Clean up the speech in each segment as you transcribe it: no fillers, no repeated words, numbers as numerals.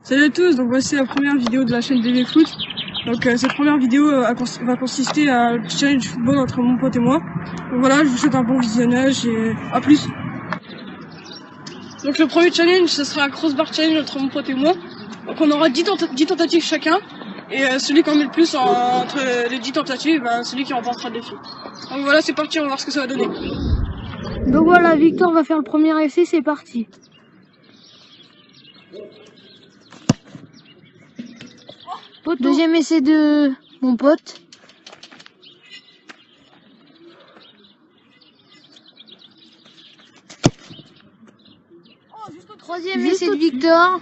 Salut à tous, donc voici la première vidéo de la chaîne BB Foot. Donc cette première vidéo va consister à un challenge football entre mon pote et moi. Donc voilà, je vous souhaite un bon visionnage et à plus. Donc le premier challenge, ce sera un crossbar challenge entre mon pote et moi. Donc on aura 10 tentatives chacun. Et celui qui en met le plus entre les 10 tentatives, celui qui remportera le défi. Donc voilà, c'est parti, on va voir ce que ça va donner. Donc voilà, Victor va faire le premier essai, c'est parti. Deuxième essai de mon pote. Troisième essai de Victor.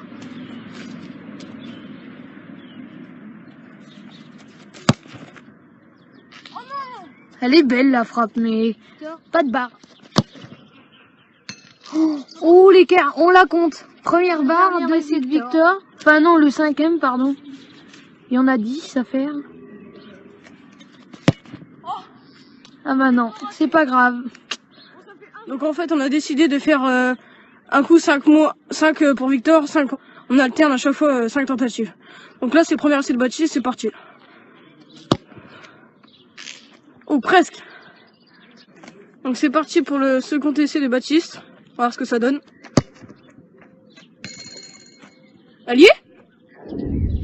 Elle est belle la frappe, mais pas de barre. Oh l'écart, on la compte. Première barre, deux essais de Victor. Enfin non, le cinquième, pardon. Il y en a 10 à faire. Ah bah non, c'est pas grave. Donc en fait on a décidé de faire un coup 5 pour Victor, 5 on alterne à chaque fois 5 tentatives. Donc là c'est le premier essai de Baptiste, c'est parti. Oh presque. Donc c'est parti pour le second essai de Baptiste. On va voir ce que ça donne. Allié?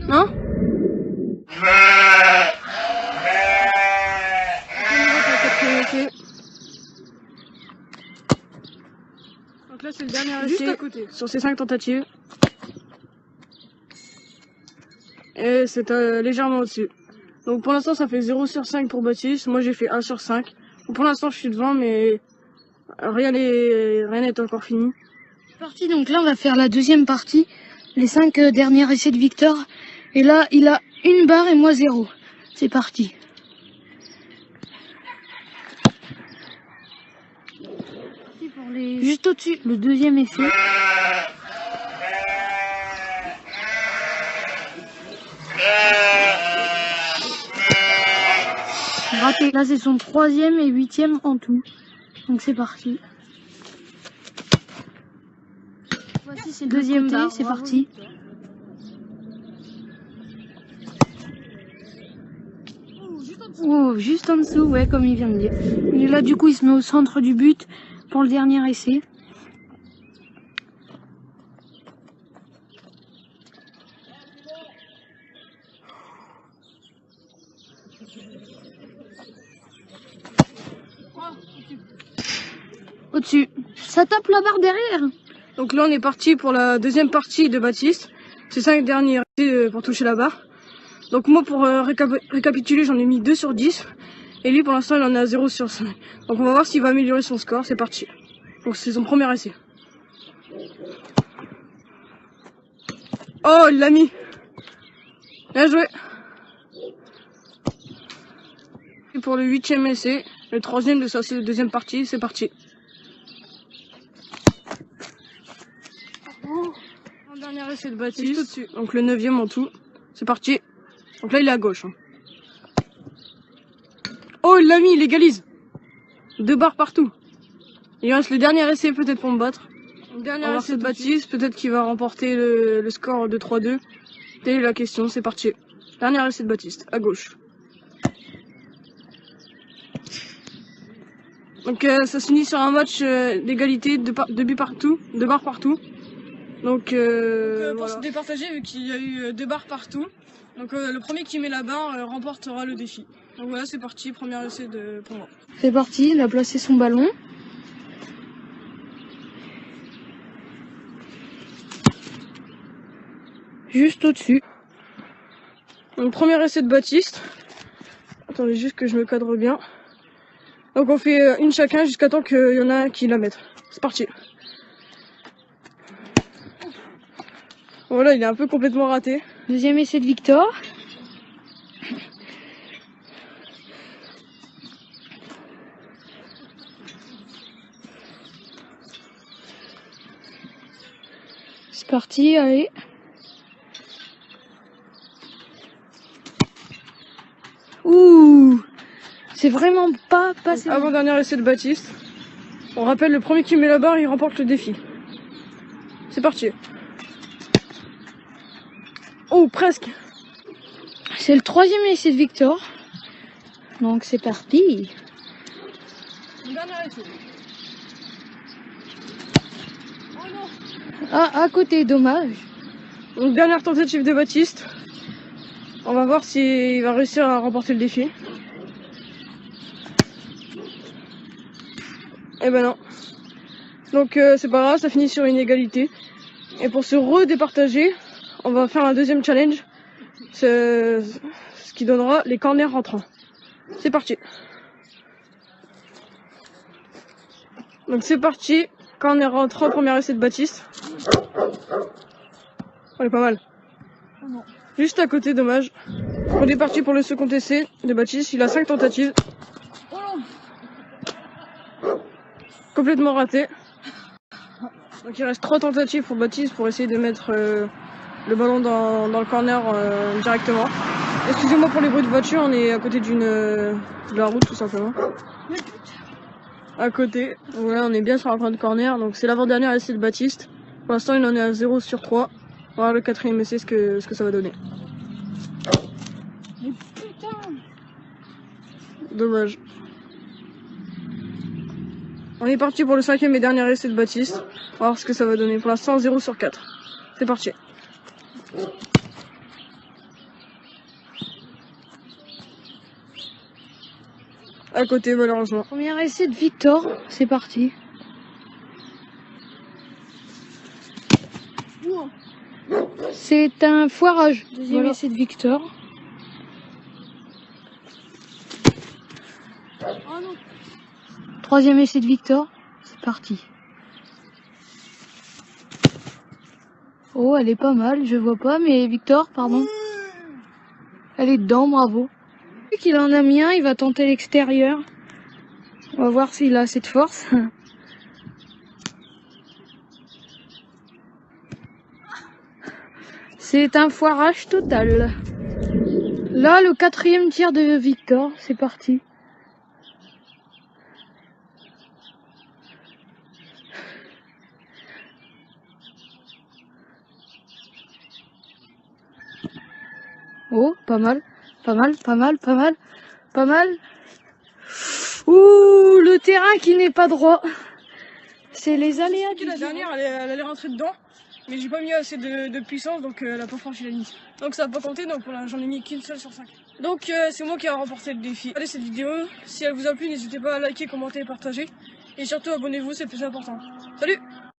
Non? Donc là c'est le dernier essai, juste à côté, sur ces 5 tentatives. Et c'est légèrement au-dessus. Donc pour l'instant ça fait 0 sur 5 pour Baptiste, moi j'ai fait 1 sur 5. Donc pour l'instant je suis devant mais rien n'est encore fini. C'est parti, donc là on va faire la deuxième partie, les 5 derniers essais de Victor. Et là il a une barre et moi 0. C'est parti. Juste au-dessus, le deuxième essai. Raté. Là c'est son troisième et huitième en tout. Donc c'est parti. Voici c'est le deuxième côté, c'est parti. Oh, juste en dessous, ouais, comme il vient de dire. Et là du coup il se met au centre du but pour le dernier essai. Au-dessus. Ça tape la barre derrière. Donc là on est parti pour la deuxième partie de Baptiste. C'est 5 derniers essais pour toucher la barre. Donc moi pour récapituler j'en ai mis 2 sur 10. Et lui pour l'instant il en a 0 sur 5. Donc on va voir s'il va améliorer son score, c'est parti. Donc c'est son premier essai. Oh il l'a mis. Bien joué. Et pour le 8e essai, le 3e de sa deuxième partie, c'est parti. Un dernier essai de Baptiste, au-dessus. Donc le 9e en tout. C'est parti. Donc là il est à gauche. Oh il l'a mis, il égalise. 2 barres partout. Il reste le dernier essai peut-être pour me battre. Le dernier essai de Baptiste, peut-être qu'il va remporter le score de 3-2. Telle est la question, c'est parti. Dernier essai de Baptiste, à gauche. Donc ça se finit sur un match d'égalité, 2 buts partout, 2 barres partout. Donc voilà. Pour se départager, vu qu'il y a eu 2 barres partout. Donc le premier qui met la barre remportera le défi. Donc voilà, c'est parti, premier essai pour moi. C'est parti, il a placé son ballon. Juste au-dessus. Donc premier essai de Baptiste. Attendez juste que je me cadre bien. Donc on fait une chacun jusqu'à temps qu'il y en a un qui la mette. C'est parti. Voilà, il est un peu complètement raté. Deuxième essai de Victor. C'est parti, allez. Ouh, c'est vraiment pas passé. Avant-dernier essai de Baptiste. On rappelle, le premier qui met la barre, il remporte le défi. C'est parti. Oh, presque. C'est le 3e essai de Victor. Donc c'est parti. Dernier essai. Oh non. Ah, à côté, dommage. Donc dernière tentative de Baptiste. On va voir s'il va réussir à remporter le défi. Eh ben non. Donc c'est pas grave, ça finit sur une égalité. Et pour se redépartager, on va faire un deuxième challenge. Ce qui donnera les corners rentrants. C'est parti. Donc c'est parti. Corner rentrant, premier essai de Baptiste. On est pas mal. Juste à côté, dommage. On est parti pour le second essai de Baptiste. Il a 5 tentatives. Complètement raté. Donc il reste 3 tentatives pour Baptiste pour essayer de mettre le ballon dans le corner directement. Excusez-moi pour les bruits de voiture, on est à côté de la route tout simplement. À côté, voilà, on est bien sur un point de corner. Donc c'est l'avant-dernier essai de Baptiste. Pour l'instant il en est à 0 sur 3. On va voir le 4e essai ce que ça va donner. Mais putain! Dommage. On est parti pour le 5e et dernier essai de Baptiste. On va voir ce que ça va donner. Pour l'instant 0 sur 4. C'est parti. À côté malheureusement. Premier essai de Victor, c'est parti. C'est un foirage. Deuxième Voilà. essai de Victor. Troisième essai de Victor, c'est parti. Oh, elle est pas mal, je vois pas, mais Victor, pardon. Elle est dedans, bravo. Vu qu'il en a mis un, il va tenter l'extérieur. On va voir s'il a assez de force. C'est un foirage total. Là, le 4e tir de Victor, c'est parti. Oh, pas mal, pas mal, pas mal, pas mal, pas mal. Ouh, le terrain qui n'est pas droit. C'est les aléas du La dernière, elle allait rentrer dedans. Mais j'ai pas mis assez de puissance, donc elle a pas franchi la ligne. Donc ça a pas compté, donc voilà, j'en ai mis qu'une seule sur 5. Donc c'est moi qui ai remporté le défi. Allez, cette vidéo, si elle vous a plu, n'hésitez pas à liker, commenter et partager. Et surtout, abonnez-vous, c'est le plus important. Salut!